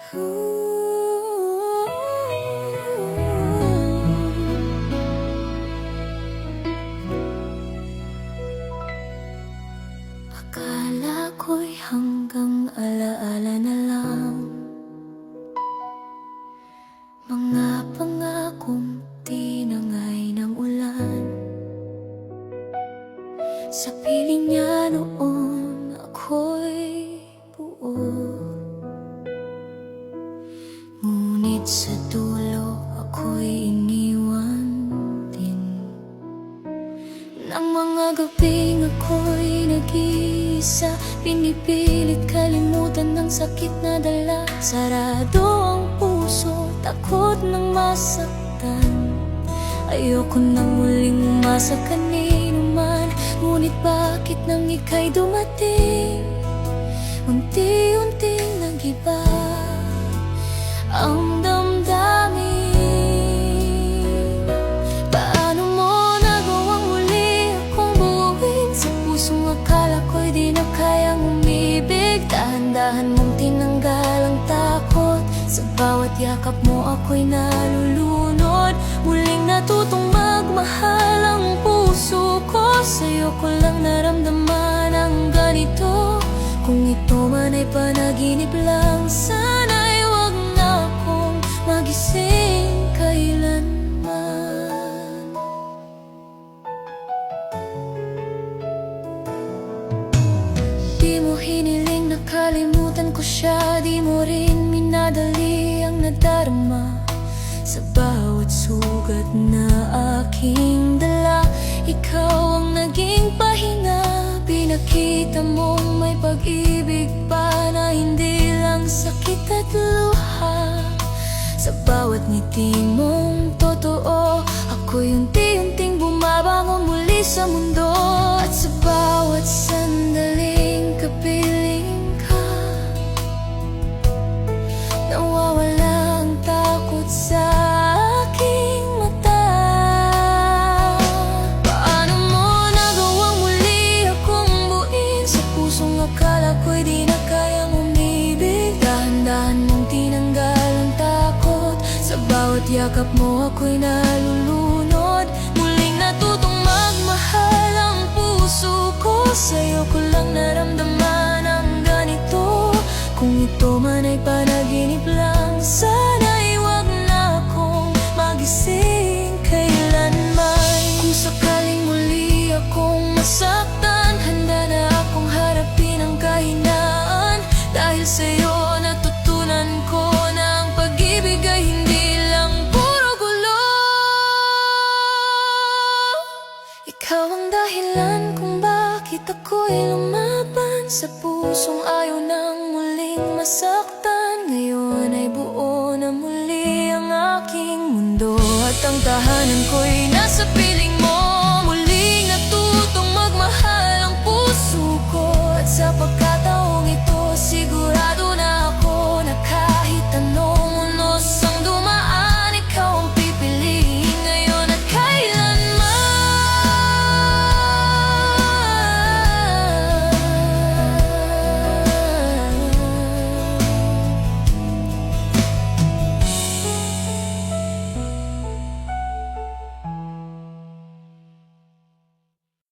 Akala ko'y hanggang alaala na lang mga pangakong tinangay ng ulan. Sa piling niya noon ako'y buo, ngunit sa dulo ako'y iniwan din. Nang mga gabing ako'y nag-iisa, pinipilit kalimutan ng sakit na dala. Sarado ang puso, takot ng masaktan. Ayoko nang muling umasa kanino man. Ngunit bakit nang ika'y dumating, unti-unting nag-iba ang damdamin. Paano mo nagawang muli akong buuin sa pusong akala ko'y di na kayang umibig? Dahan-dahan mong tinanggal ang takot, sa bawat yakap mo ako'y nalulunod. Muling natutong magmahal ang puso ko, sa'yo ko lang naramdaman ang ganito. Kung ito man ay panaginip lang, sana'y wag na akong magising kailanman. Di mo hiniling na kalimutan ko siya, di mo rin minadali ang nadarama. Sa bawat sugat na aking dala, ikaw ang naging pahinga. Pinakita mong may pag-ibig pa na hindi lang sakit at luha. Sa bawat ngiti mong totoo, ako'y unti-unting bumabangon muli sa mundo. At sa bawat sandaling kapiling ka, nawawala ang takot sa aking mata. Paano mo nagawang muli akong buuin sa pusong akala ko'y di na kayang umibig? Dahan-dahan mong tinanggal ang takot, sa bawat yakap mo ako'y nalulunod. Muling natutong magmahal ang puso ko, sa'yo ko lang naramdaman ang ganito. Kung ito man ay panaginip lang, sana'y wag na akong magising kailanman. Kung sakaling muli akong masaktan, handa na akong harapin ang kahinaan. Dahil sa'yo natutunan ko na ang pag-ibig ay hindi lang puro gulo. Ikaw ang dahilan kung bakit ako'y lumaban sa pusong ayaw nang muling masaktan. Ngayon ay buo na muli ang aking mundo, at ang tahanan ko'y nasa piling.